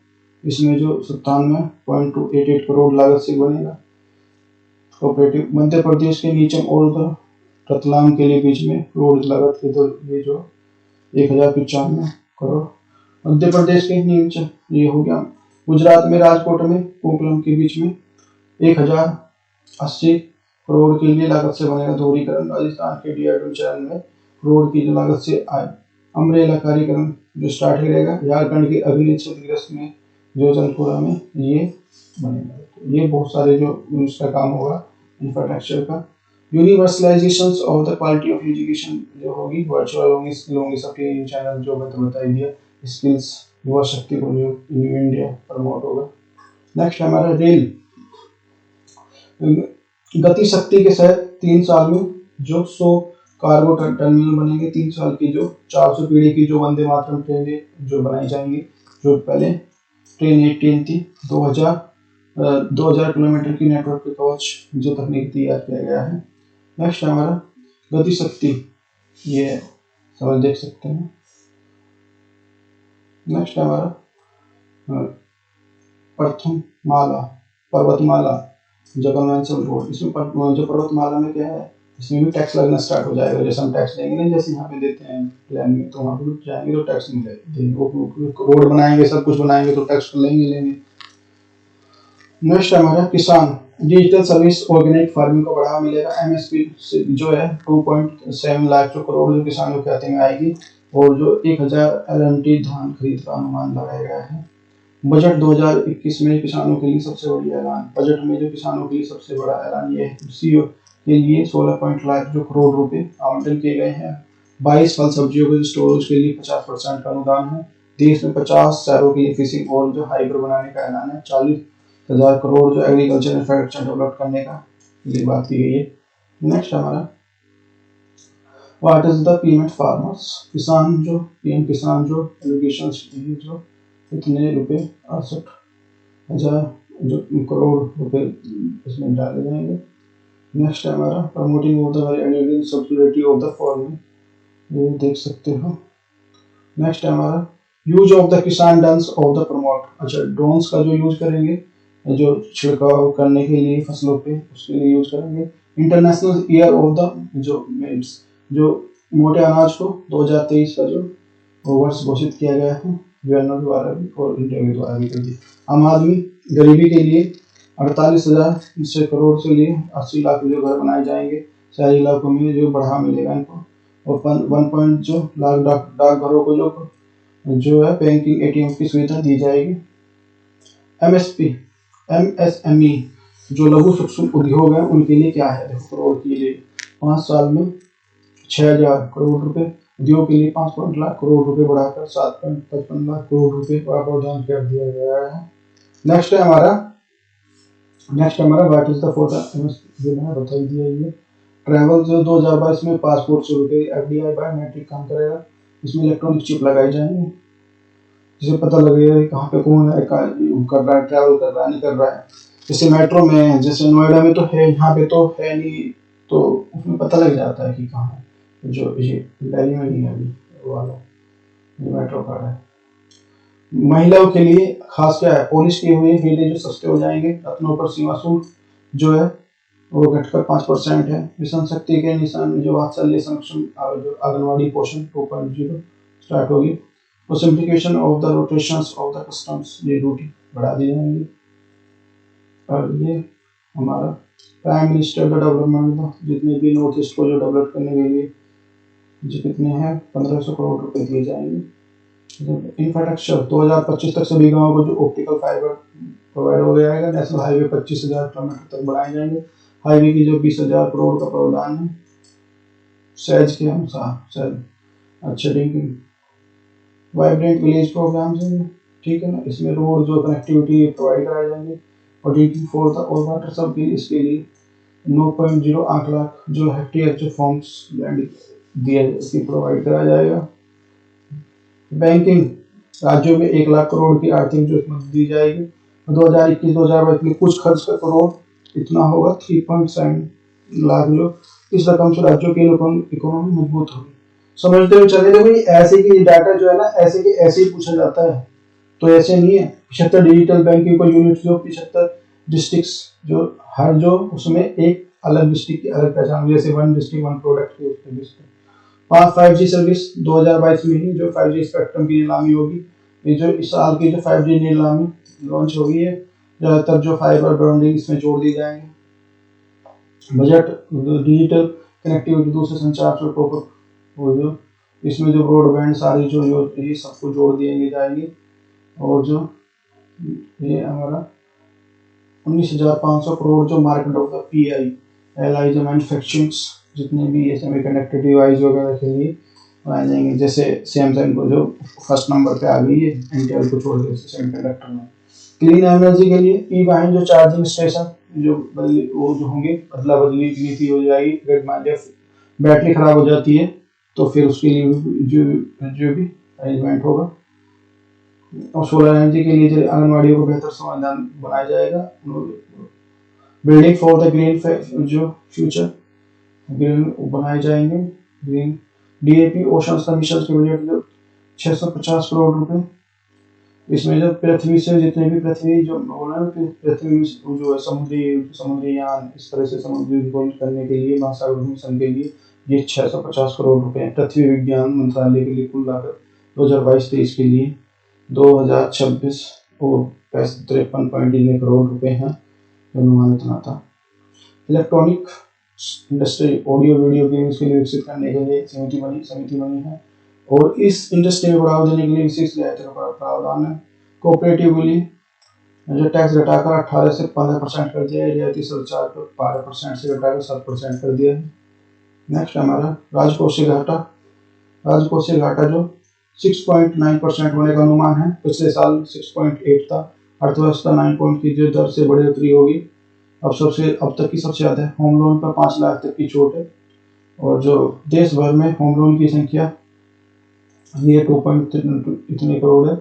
इसमें जो 97.288 करोड़ लागत से बनेगा। कोऑपरेटिव मध्य प्रदेश के नीचम और रतलाम के लिए बीच में रोड लागत के तो ये जो 1095 करोड़। मध्य प्रदेश के नीचे ये हो गया। गुजरात में राजकोट में कोकलम के बीच में 1080 करोड़ के लिए लागत से बनेगा दोहरीकरण। राजस्थान के डीआरडीओ चरण में करोड़ की जो लागत से आए। अमरेला कार्यक्रम जो स्टार्ट करेगा। झारखंड के अग्नि क्षेत्रग्रस्त में जो चंदपुरा में ये बनेगा। ये बहुत सारे जो इसका काम होगा इंफ्रास्ट्रक्चर का। Universalization of the quality of education जो होगी, वर्चुअल होंगी, स्किल होंगी, सबके चैनल जो बता दिया। स्किल्स युवा शक्ति को न्यू इंडिया प्रमोट होगा। नेक्स्ट हमारा रेल गति शक्ति के साथ 3 साल में जो 100 कार्गो टर्मिनल बनेंगे। 3 साल की जो 400 पीढ़ी की जो वंदे मातरम ट्रेनें जो बनाई जाएंगी। जो पहले ट्रेन 18 थी। 2000 किलोमीटर की नेटवर्क पे कवच जो तकनीक तैयार किया गया है। नेक्स्ट हमारा गति शक्ति, ये सवाल देख सकते हैं। नेक्स्ट हमारा प्रथम माला पर्वतमाला जो कन्वेंशनल रोड। इसमें जो पर्वतमाला में क्या है, इसमें भी टैक्स लगना स्टार्ट हो जाएगा। जैसे हम टैक्स देंगे ना, जैसे यहाँ पे देते हैं प्लान में, तो वहाँ पे जाएंगे तो टैक्स मिलेगा। रोड बनाएंगे, सब कुछ बनाएंगे तो टैक्स लेंगे। नेक्स्ट हमारा किसान डिजिटल सर्विस ऑर्गेनिक फार्मिंग को बढ़ावा मिलेगा। एमएसपी जो है 2.7 लाख जो करोड़ जो किसानों के खाते में आएगी। और जो 1000 एलएमटी धान खरीद का अनुमान लगाया गया है। बजट 2021 में किसानों के लिए सबसे बड़ी ऐलान। बजट में जो किसानों के लिए सबसे बड़ा ऐलान ये है। कृषि के लिए 16 लाख जो करोड़ रुपए आवंटन किए गए हैं। 22 फल सब्जियों के स्टोरेज के लिए 50% का अनुदान है। देश में 50 शहरों के लिए फिशिंग और जो हाइबर बनाने का ऐलान है। 40,000 करोड़ जो एग्रीकल्चर इंफ्रास्ट्रक्चर डेवलप करने का ये बात की गई है। नेक्स्ट हमारा what is the payment farmers. किसान जो पीएम किसान जो एलोकेशन जो इतने रुपए 68,000 जो करोड़ रुपए इसमें डाले जाएंगे। नेक्स्ट हमारा promoting of the very subsidy of the farming, ये देख सकते हो। नेक्स्ट हमारा use of the Kisan drones of the promote. अच्छा, ड्रोन्स का जो यूज करेंगे जो छिड़काव करने के लिए फसलों पे, उसके लिए यूज करेंगे। इंटरनेशनल ईयर ऑफ द जो मेड्स जो मोटे अनाज को 2023 का जो वर्ष घोषित किया गया है यूएनओ द्वारा भी और इंडिया के द्वारा भी कर दिया। आम आदमी गरीबी के लिए 48,000 करोड़ से लिए 80 लाख जो घर बनाए जाएंगे शहरी इलाकों में, जो बढ़ावा मिलेगा इनको। और 1 जो लाख डाकघरों को जो है बैंकिंग एटीएम की सुविधा दी जाएगी। एमएसएमई जो लघु सूक्ष्म उद्योग है उनके लिए क्या है, देखो करोड़ के लिए 5 साल में 6,000 करोड़ रुपए, उद्योग के लिए 5 लाख करोड़ रुपए बढ़ाकर 7.55 लाख करोड़ रुपए का प्रावधान कर दिया गया है। नेक्स्ट हमारा व्हाट इज द फोर्थ जो मैंने बता दिया। ये ट्रैवल जो 2022 में पासपोर्ट शुरू के एफडीआई बायोमेट्रिक काम करेगा। इसमें इलेक्ट्रॉनिक चिप लगाए जाएंगे जिसे पता लगेगा कहाँ पे कौन है, कर रहा है, ट्रैवल कर रहा है नहीं कर रहा है। जैसे मेट्रो में, जैसे नोएडा में तो है, यहाँ पे तो है नहीं, तो उसमें पता लग जाता है कि कहाँ है। जो ये दिल्ली में नहीं है अभी वो वाला जो मेट्रो कार्ड है। महिलाओं के लिए खास क्या है, पॉलिश किए हुए हीरे जो सस्ते हो जाएंगे। रत्नों पर सीमा शुल्क जो है वो घटकर 5% है। मिशन शक्ति के निशान में जो वात्सल्य सक्षम जो आंगनवाड़ी पोषण 2.0 स्टार्ट होगी। और simplification of the rotations of the customs ये ड्यूटी बढ़ा दी जाएंगी। और ये हमारा प्राइम मिनिस्टर का डेवलपमेंट जितने भी नॉर्थ ईस्ट को जो डेवलप करने के लिए जो कितने हैं 1500 करोड़ रुपए दिए जाएंगे। इंफ्रास्ट्रक्चर 2025 तक सभी गांवों को जो ऑप्टिकल फाइबर प्रोवाइड हो जाएगा। नेशनल हाईवे 25,000 किलोमीटर तक बढ़ाए जाएंगे। हाईवे की जो 20,000 करोड़ का प्रावधान है सहज के अनुसार अच्छा ड्रिंकिंग वाइब्रेंट विलेज प्रोग्राम है, ठीक है ना। इसमें रोड जो कनेक्टिविटी प्रोवाइड कराए जाएंगे। और drinking for the all water सब के लिए इसके लिए 9.0 8 लाख जो हेक्टेयर जो फॉर्म्स लैंड दिया प्रोवाइड कराया जाएगा। बैंकिंग राज्यों में 1 लाख करोड़ की आर्थिक जो मदद दी जाएगी। 2021-2022 में कुछ खर्च का करोड़ इतना होगा 3.7 लाख। जो इस रकम से राज्यों की इकोनॉमी मजबूत होगी। समझते हुए चले थे भाई, ऐसे की डाटा जो है ना ऐसे के ऐसे ही पूछा जाता है, तो ऐसे नहीं है। 75 डिजिटल बैंकिंग को यूनिट जो 75 डिस्ट्रिक्ट्स जो हर जो उसमें एक अलग डिस्ट्रिक्ट की अलग पहचान, जैसे 1 डिस्ट्रिक्ट 1 प्रोडक्ट के उसके डिस्ट्रिक्ट। 5G सर्विस 2022 में ही जो 5G स्पेक्ट्रम की नीलामी होगी। ये जो इस साल की जो 5G नीलामी लॉन्च होगी है, ज्यादातर जो फाइबर ब्रॉडबैंड इसमें जोड़ दिए जाएंगे। बजट डिजिटल कनेक्टिविटी दूसरे संचार को वो जो इसमें जो ब्रॉडबैंड सारी जो ये सबको जोड़ दिए जाएंगे। और जो ये हमारा 19,500 करोड़ जो मार्केट ऑफ द PI जो मैन्युफैक्चरिंग जितने भी ये सेमीकंडक्टर डिवाइस वगैरह के लिए बनाए जाएंगे। जैसे सैमसंग को जो फर्स्ट नंबर पे आ गई है इंटेल को छोड़ के सेमीकंडक्टर में। क्लीन एनर्जी के लिए ई वाहन जो चार्जिंग स्टेशन जो वो जो होंगे बदला बदली नीति हो जाएगी। अगर मान लिया बैटरी खराब हो जाती है तो फिर उसके लिए जो भी अरेंजमेंट होगा। और सोलर एनर्जी के लिए जो आंगनवाड़ियों को बेहतर समाधान बनाया जाएगा। बिल्डिंग फॉर द ग्रीन जो फ्यूचर ग्रीन बनाए जाएंगे। ग्रीन DAP ओशंस का मिशन के बजट जो 650 करोड़ रुपए। इसमें जो पृथ्वी से जितने भी पृथ्वी जो पृथ्वी जो है समुद्री यान इस तरह से समुद्री खोज करने के लिए महासागर मिशन के लिए ये 650 करोड़ रुपए है। पृथ्वी विज्ञान मंत्रालय के लिए कुल लागत 2022-23 के लिए 2026 और 53.3 करोड़ रुपए हैं अनुमानित था। Electronic industry audio video games के लिए विकसित करने के लिए समिति बनी है। और इस इंडस्ट्री में बढ़ावा देने के लिए विशेष रियायतों का प्रावधान है। कोऑपरेटिवली जो टैक्स घटाकर 18 से 15% कर दिया है। रियायती सरचार्ज को 12% से घटाकर 7% कर दिया है। नेक्स्ट हमारा राजकोषीय घाटा जो 6.9% होने का अनुमान है। पिछले साल 6.8 था। अर्थव्यवस्था 9 पॉइंट की जो दर से बढ़ोतरी होगी। अब तक की सबसे ज्यादा है। होम लोन पर 5 लाख तक की छूट है। और जो देश भर में होम लोन की संख्या ये 2.3 इतने करोड़ है,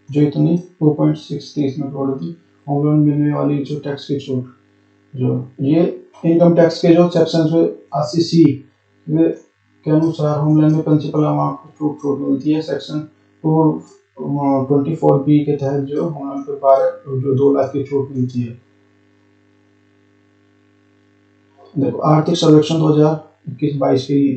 जो इतनी 2.630 में करोड़ थी। होम लोन मिलने वाली जो टैक्स की छूट जो ये इनकम टैक्स के जो सेक्शन 80C के अनुसार होम लोन में प्रिंसिपल अमाउंट छूट मिलती है। सेक्शन 224B के तहत जो होम लोन पे 2 लाख की छूट मिलती है। देखो आर्थिक सर्वेक्षण 2021-22 के लिए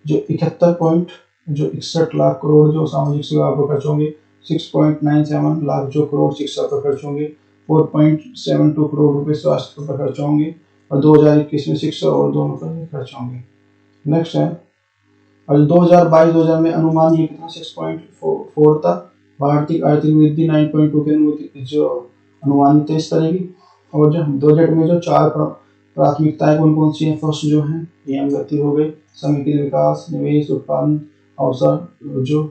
जो 61 लाख करोड़ जो सामाजिक सेवा पर खर्च होंगे, 6.97 लाख जो करोड़ शिक्षा पर खर्च होंगे, 4.72 करोड़ रुपए स्वास्थ्य पर खर्च होंगे और 2021 में शिक्षा और दोनों पर खर्च होंगे। नेक्स्ट है, और 2022-2000 में अनुमान ये कितना 6.4 था। भारतीय आर्थिक वृद्धि 9.2 की अनुमति जो अनुमानित है इस तरह की। और जो बजट में जो 4 प्राथमिकताएं कौन कौन सी है, फर्स्ट जो है पीएम गति हो गई, समेकित विकास, निवेश, उत्पादन अवसर जो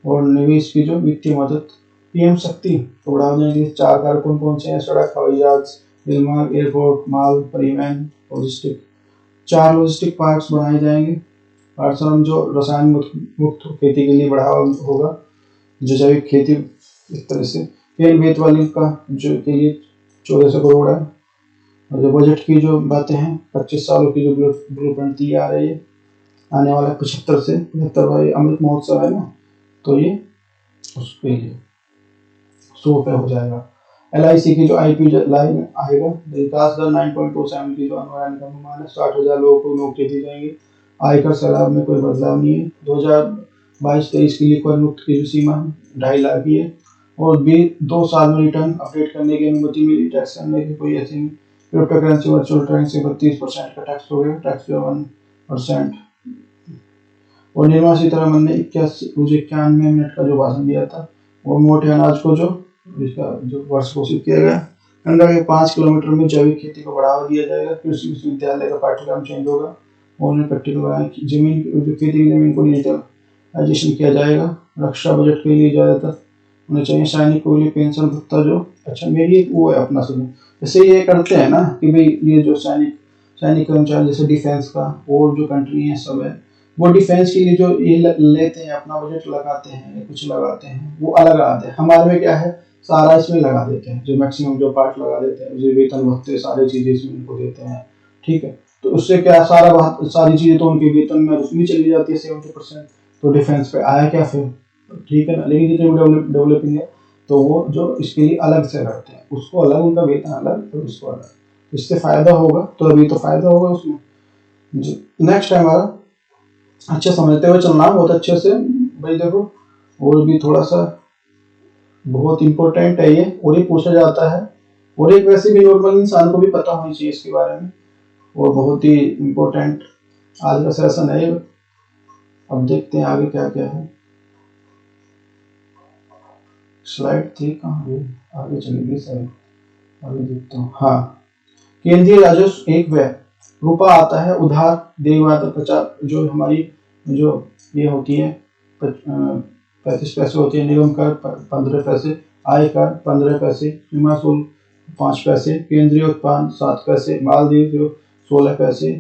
और निवेश की जो वित्तीय मदद। पीएम शक्ति को बढ़ावा देने के लिए 4 कार्य कौन कौन से हैं, सड़क, हवाई जहाज, रेल मार्ग, एयरपोर्ट, माल परिवहन, लॉजिस्टिक। 4 लॉजिस्टिक पार्क्स बनाए जाएंगे। पाठशाला जो रसायन मुक्त खेती के लिए बढ़ावा होगा, जो जैविक खेती इस तरह से। खेल वेतवाली का जो के लिए 1400 करोड़ है। और जो बजट की जो बातें हैं, 25 सालों की जो ब्लूप्रिंट दी आ रही है, आने वाला 75 से 75वां अमृत महोत्सव है ना, तो ये उसके लिए 100 पे हो जाएगा। LIC की जो IP लाइन आएगा, विकास दर 9.27 की जो अनुमान है, 60,000 लोगों को नौकरी दी जाएंगी। आयकर स्लैब में कोई बदलाव नहीं है। 2022-23 के लिए कर मुक्त की जो सीमा 2.5 लाख की है और 2 साल में रिटर्न अपडेट करने की अनुमति मिली। टैक्स करने की कोई ऐसी नहीं। क्रिप्टो करेंसी वर्चुअल ट्रांजेक्शन 32% का टैक्स हो गया, टैक्स 1%। और निर्मला सीतारमन ने 91 मिनट का जो भाषण दिया था, वो मोटे अनाज को जो इसका जो वर्ष घोषित किया गया। गंगा के 5 किलोमीटर में जैविक खेती को बढ़ावा दिया जाएगा। कृषि विश्वविद्यालय का पाठ्यक्रम चेंज होगा। उन्होंने प्रैक्टिकल बनाया कि जमीन खेती की जमीन को डिजिटलाइजेशन किया जाएगा। रक्षा बजट के लिए ज्यादातर होने चाहिए। सैनिक को लिए पेंशन भत्ता जो अच्छा मेरी वो है अपना सुनो, जैसे ये करते हैं ना कि भाई ये जो सैनिक कर्मचारी जैसे डिफेंस का और जो कंट्री है सब है, वो डिफेंस के लिए जो ये लेते हैं अपना बजट लगाते हैं या कुछ लगाते हैं, वो अलग लगाते हैं। हमारे में क्या है, सारा इसमें लगा देते हैं, जो मैक्सिमम जो पार्ट लगा देते हैं, जो वेतन भत्ते सारी चीजें इसमें इनको देते हैं। ठीक है, तो उससे क्या सारी चीजें तो उनके वेतन में उसमें चली जाती है 70%, तो डिफेंस पे आया क्या फिर। ठीक है ना, लेकिन जितने डेवलपिंग है तो वो जो इसके लिए अलग से रखते हैं, उसको अलग, उनका वेतन अलग और उसको अलग, इससे फायदा होगा। तो अभी तो फायदा होगा उसमें। नेक्स्ट है हमारा, अच्छा समझते हुए चलना बहुत अच्छे से भाई। देखो और भी थोड़ा सा बहुत इंपॉर्टेंट है ये, और ये पूछा जाता है, और एक वैसे भी नॉर्मल इंसान को भी पता होनी चाहिए इसके बारे में, और बहुत ही इंपॉर्टेंट आज का सेशन है ये। अब देखते हैं आगे क्या क्या है। स्लाइड थी कहाँ गई, आगे चली गई शायद, आगे देखता हूँ। हाँ, केंद्रीय राजस्व एक व्यय रुपा आता है उधार देयता 50 जो हमारी जो ये होती है 35 पैसे होती है, निगम कर 15 पैसे, आय कर 15 पैसे, सीमा शुल्क 5 पैसे, केंद्रीय उत्पादन 7 पैसे, मालदीव जो 16 पैसे,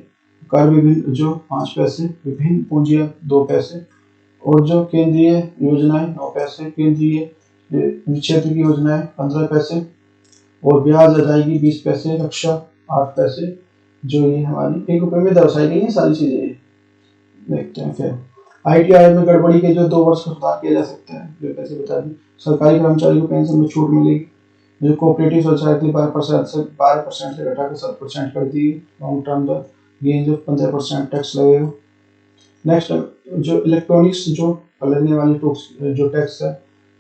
कर विभिन्न जो 5 पैसे, विभिन्न पूंजियां 2 पैसे, और जो केंद्रीय योजनाएं 9 पैसे, केंद्रीय क्षेत्र की योजनाएं 15 पैसे, और ब्याज अदायगी 20 पैसे, रक्षा 8 पैसे, जो ये हमारी 1 रुपए में दर्शाई गई है सारी चीजें। देखते हैं फिर ITI में गड़बड़ी के जो 2 वर्ष का सुधार किया जा सकता है, जो पैसे बता दी। सरकारी कर्मचारी को पेंशन में छूट मिलेगी। जो कोऑपरेटिव सोसाइटी 12% से घटाकर 7% कर दी। लॉन्ग टर्म गेन जो 15% टैक्स लगेगा। नेक्स्ट जो इलेक्ट्रॉनिक्स जो लगने वाली जो टैक्स है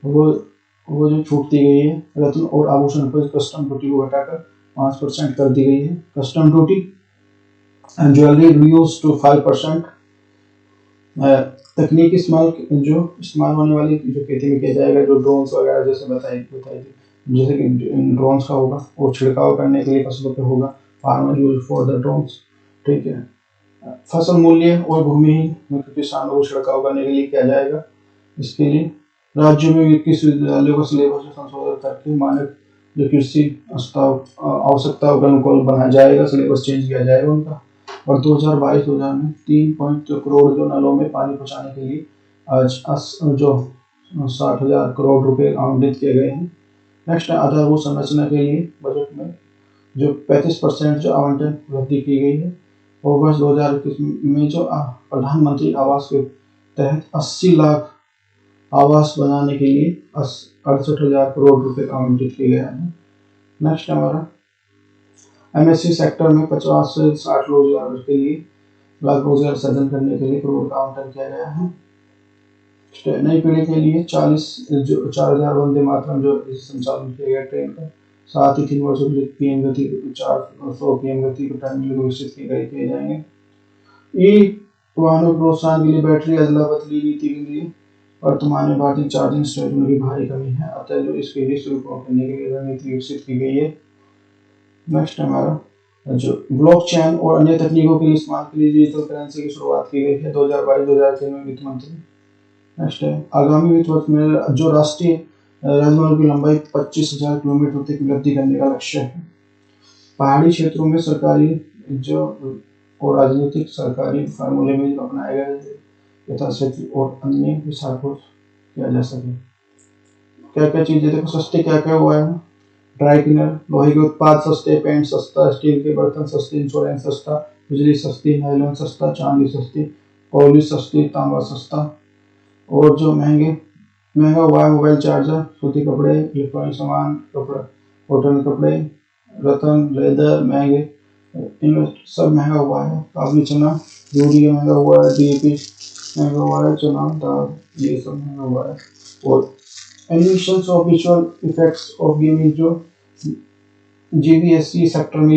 वो जो छूट दी गई है। रत्न और आभूषण पर कस्टम ड्यूटी को घटाकर 5% कर दी गई है। Custom duty and jewellery reduce to 5%। तकनीकी इस्तेमाल होने वाली जो खेती में किया जाएगा, जो ड्रोन्स वगैरह जैसे बताई थी, जैसे कि ड्रोन्स का होगा वो छिड़काव करने के लिए फसलों पे होगा। Farmer use for the drones. ठीक है, फसल मूल्य और भूमिहीन किसानों को छिड़काव करने के लिए किया जाएगा। इसके लिए राज्यों में कृषि विश्वविद्यालयों का सिलेबस संशोधन करके मानक जो कृषि आवश्यकताओं के अनुकूल बनाया जाएगा, सिलेबस चेंज किया जाएगा उनका। और 2022-2000 में 3 करोड़ जो नलों में पानी पहुंचाने के लिए आज जो 60,000 करोड़ रुपए आवंटित किए गए हैं। नेक्स्ट आधारभूत संरचना के लिए बजट में जो 35% जो आवंटन वृद्धि की गई है। और वर्ष 2021 में जो प्रधानमंत्री आवास के तहत 80 लाख आवास बनाने के लिए 68,000 करोड़ रुपए आवंटित किए गए हैं। नेक्स्ट हमारा MSC सेक्टर में 50 से 60 रोजगार के लिए लाख रोजगार सृजन करने के लिए करोड़ का आवंटन किया गया है। नई पीढ़ी के लिए 4,000 वंदे मातरम जो संचालन किया गया ट्रेन का। साथ ही 3 वर्षों के लिए पीएम गति 400 पीएम गति को टर्मिनल विकसित किए जाएंगे। ई वाहनों के प्रोत्साहन के लिए बैटरी अदला बदली नीति के लिए वर्तमान में भारतीय चार्जिंग स्टेशनों की भारी कमी है, अतः जो इसके लिए शुरू करने के लिए रणनीति विकसित की गई है। नेक्स्ट हमारा जो ब्लॉकचेन और अन्य तकनीकों के लिए इस्तेमाल के लिए डिजिटल करेंसी की शुरुआत की गई है 2022-2023 में वित्त मंत्री। नेक्स्ट है आगामी वित्त वर्ष में जो राष्ट्रीय राजमार्ग की लंबाई 25,000 किलोमीटर तक वृद्धि करने का लक्ष्य है। पहाड़ी क्षेत्रों में सरकारी जो और राजनीतिक सरकारी फार्मूले में जो अपनाए गए यथाशक्ति और अन्य विचार को किया जा सके। क्या क्या चीजें देखो सस्ते क्या क्या हुआ है। ड्राई क्लीनर, लोहे के उत्पाद सस्ते, पेंट सस्ता, स्टील के बर्तन सस्ते, इंश्योरेंस सस्ता, बिजली सस्ती, नायलॉन सस्ता, चांदी सस्ती, पॉलिश सस्ती, तांबा सस्ता। और जो महंगा हुआ है मोबाइल चार्जर, सूती कपड़े, इलेक्ट्रॉनिक सामान, कपड़ा, कॉटन कपड़े, रतन, लेदर महंगे, इनमें सब महंगा हुआ है। काबुली चना, यूरिया महंगा हुआ है, डीएपी महंगा हुआ है, चना दाल ये सब महंगा हुआ है। और animations of visual effects of gaming जो जीवीएससी सेक्टर में